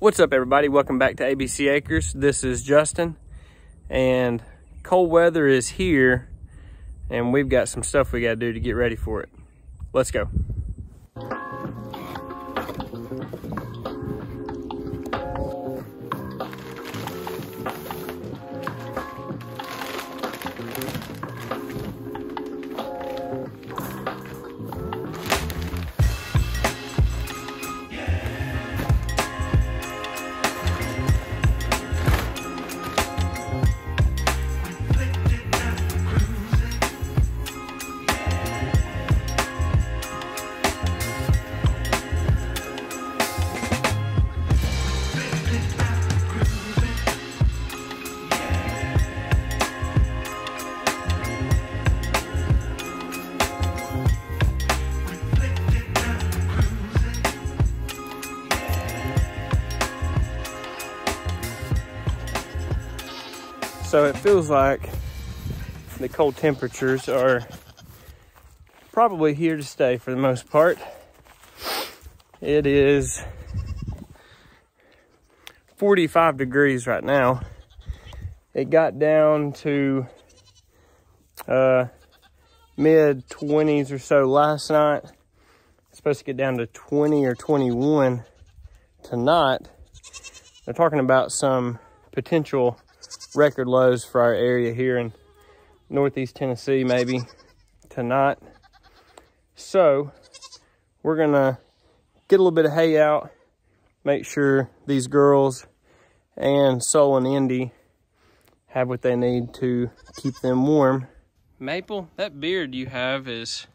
What's up, everybody? Welcome back to ABC Acres. This is Justin, and cold weather is here, and we've got some stuff we got to do to get ready for it. Let's go. So it feels like the cold temperatures are probably here to stay for the most part. It is 45 degrees right now. It got down to mid 20s or so last night. It's supposed to get down to 20 or 21 tonight. They're talking about some potential record lows for our area here in Northeast Tennessee, maybe tonight. So we're gonna get a little bit of hay out, make sure these girls and Soul and Indy have what they need to keep them warm. Maple, that beard you have is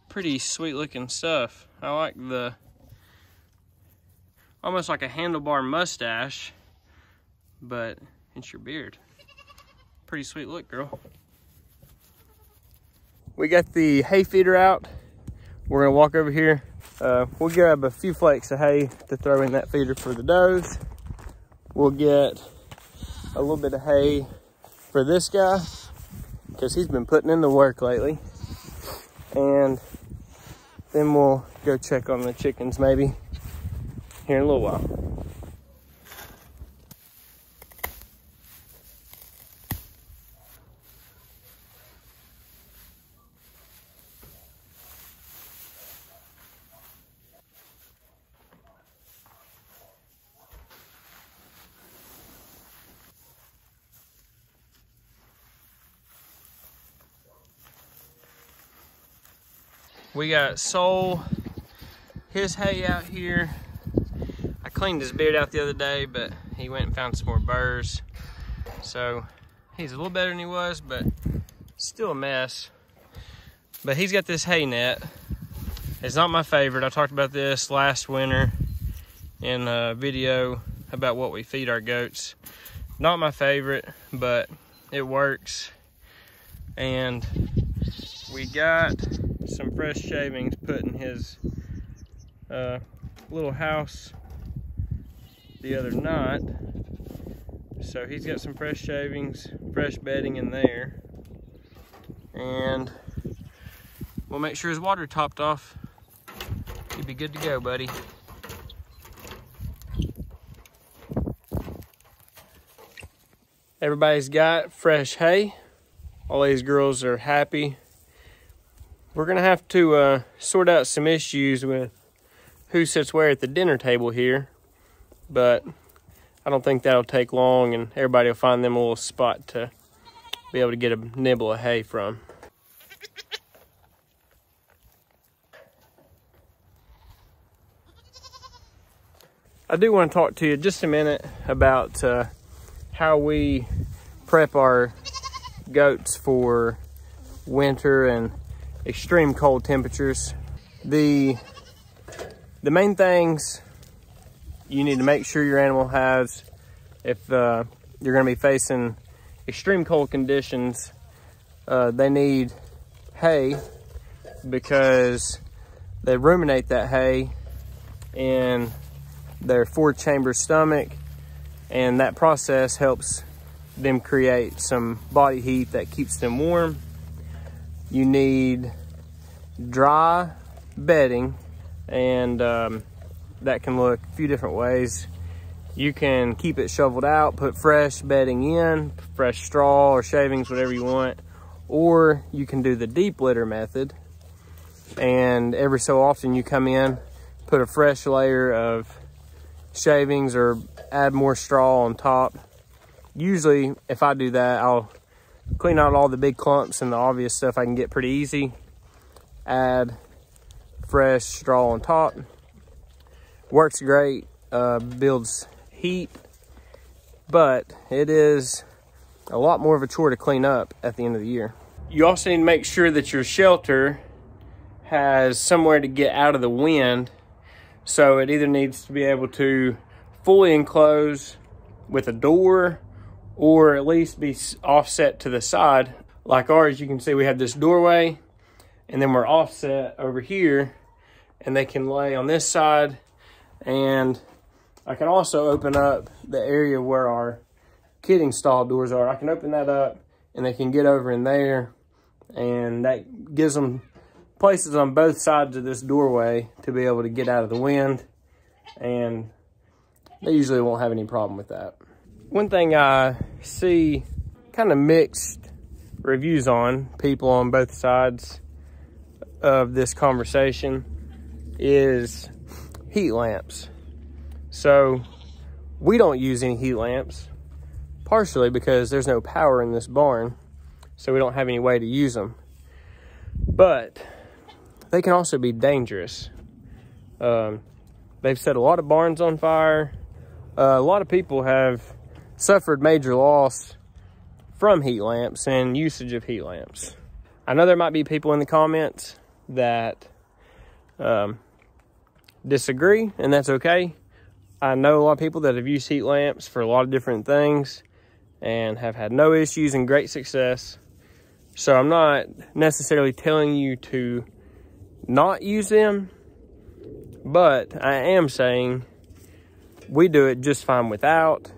pretty sweet looking stuff. I like the almost like a handlebar mustache, but it's your beard. Pretty sweet look, girl. We got the hay feeder out. We're gonna walk over here. We'll grab a few flakes of hay to throw in that feeder for the does. We'll get a little bit of hay for this guy, because he's been putting in the work lately. And then we'll go check on the chickens maybe here in a little while. We got Soul, his hay out here. I cleaned his beard out the other day, but he went and found some more burrs. So he's a little better than he was, but still a mess. But he's got this hay net. It's not my favorite. I talked about this last winter in a video about what we feed our goats. Not my favorite, but it works. And we got some fresh shavings put in his little house the other night. So he's got some fresh shavings, fresh bedding in there. And we'll make sure his water topped off. He'll be good to go, buddy. Everybody's got fresh hay. All these girls are happy. We're gonna have to sort out some issues with who sits where at the dinner table here, but I don't think that'll take long, and everybody will find them a little spot to be able to get a nibble of hay from. I do want to talk to you just a minute about how we prep our goats for winter and extreme cold temperatures. The main things you need to make sure your animal has, if you're going to be facing extreme cold conditions, they need hay, because they ruminate that hay in their 4-chamber stomach, and that process helps them create some body heat that keeps them warm. You need dry bedding, and that can look a few different ways. You can keep it shoveled out, put fresh bedding in, fresh straw or shavings, whatever you want. Or you can do the deep litter method. And every so often you come in, put a fresh layer of shavings or add more straw on top. Usually, if I do that, I'll clean out all the big clumps and the obvious stuff I can get pretty easy. Add fresh straw on top. Works great, builds heat, but it is a lot more of a chore to clean up at the end of the year. You also need to make sure that your shelter has somewhere to get out of the wind. So it either needs to be able to fully enclose with a door or at least be offset to the side. Like ours, you can see we have this doorway and then we're offset over here and they can lay on this side. And I can also open up the area where our kidding stall doors are. I can open that up and they can get over in there, and that gives them places on both sides of this doorway to be able to get out of the wind, and they usually won't have any problem with that. One thing I see kind of mixed reviews on, people on both sides of this conversation, is heat lamps. So we don't use any heat lamps, partially because there's no power in this barn, so we don't have any way to use them. But they can also be dangerous. They've set a lot of barns on fire. A lot of people have suffered major loss from heat lamps and usage of heat lamps. I know there might be people in the comments that disagree, and that's okay. I know a lot of people that have used heat lamps for a lot of different things and have had no issues and great success. So I'm not necessarily telling you to not use them, but I am saying we do it just fine without.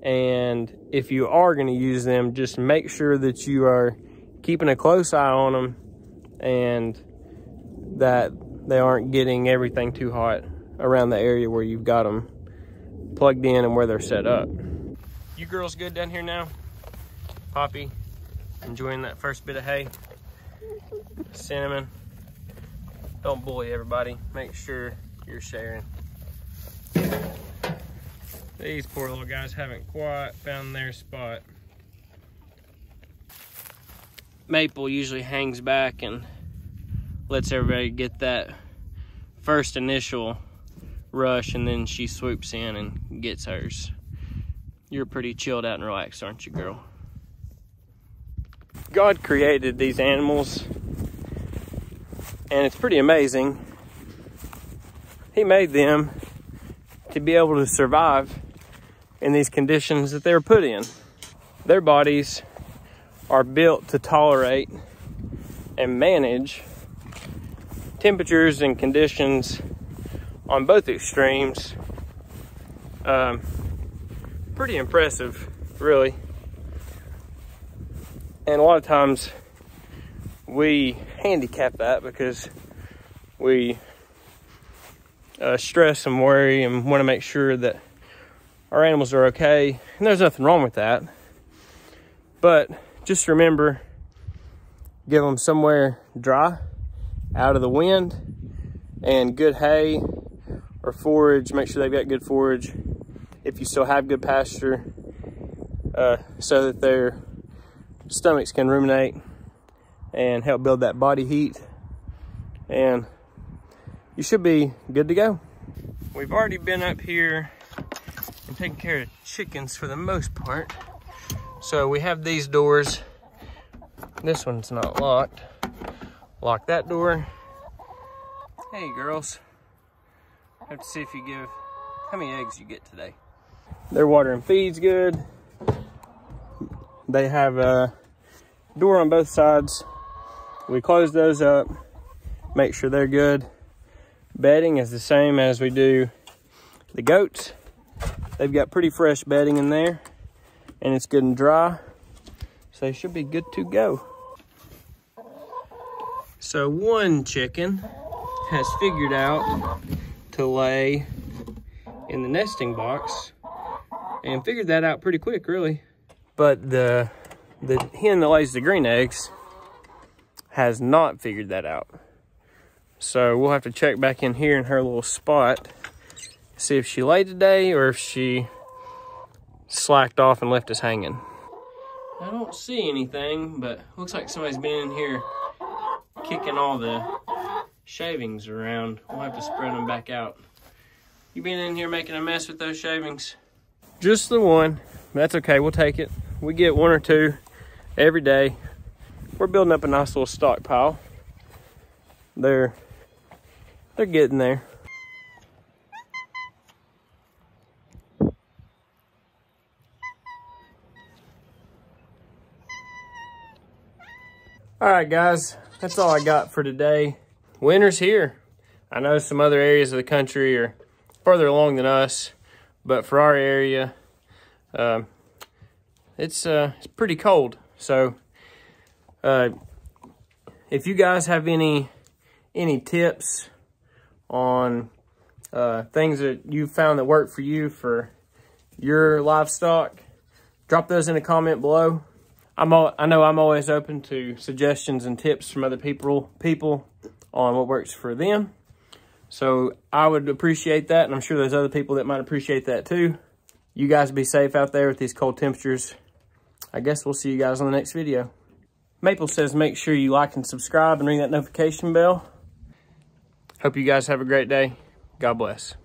And if you are going to use them, just make sure that you are keeping a close eye on them and that they aren't getting everything too hot around the area where you've got them plugged in and where they're set up. You girls good down here now? Poppy, enjoying that first bit of hay? Cinnamon, don't bully everybody. Make sure you're sharing. These poor little guys haven't quite found their spot. Maple usually hangs back and lets everybody get that first initial rush, and then she swoops in and gets hers. You're pretty chilled out and relaxed, aren't you, girl? God created these animals, and it's pretty amazing. He made them to be able to survive in these conditions that they were put in. Their bodies are built to tolerate and manage temperatures and conditions on both extremes. Pretty impressive, really. And a lot of times we handicap that because we stress and worry and want to make sure that our animals are okay. And there's nothing wrong with that. But just remember, give them somewhere dry, out of the wind, and good hay or forage. Make sure they've got good forage if you still have good pasture, so that their stomachs can ruminate and help build that body heat, and you should be good to go. We've already been up here and taking care of chickens for the most part. So we have these doors. This one's not locked. Lock that door. Hey girls, have to see if you give, how many eggs you get today. Their water and feed's good. They have a door on both sides. We close those up, make sure they're good. Bedding is the same as we do the goats. They've got pretty fresh bedding in there, and it's good and dry, so they should be good to go. So one chicken has figured out to lay in the nesting box and figured that out pretty quick, really. But the hen that lays the green eggs has not figured that out. So we'll have to check back in here in her little spot, see if she laid today or if she slacked off and left us hanging. I don't see anything, but looks like somebody's been in here kicking all the shavings around. We'll have to spread them back out. You been in here making a mess with those shavings? Just the one. That's okay, we'll take it. We get 1 or 2 every day. We're building up a nice little stockpile. They're getting there. All right, guys, that's all I got for today. Winter's here. I know some other areas of the country are further along than us, but for our area, it's pretty cold. So if you guys have any tips on things that you found that work for you for your livestock, drop those in a comment below. I know I'm always open to suggestions and tips from other people on what works for them. So I would appreciate that, and I'm sure there's other people that might appreciate that too. You guys be safe out there with these cold temperatures. I guess we'll see you guys on the next video. Maple says make sure you like and subscribe and ring that notification bell. Hope you guys have a great day. God bless.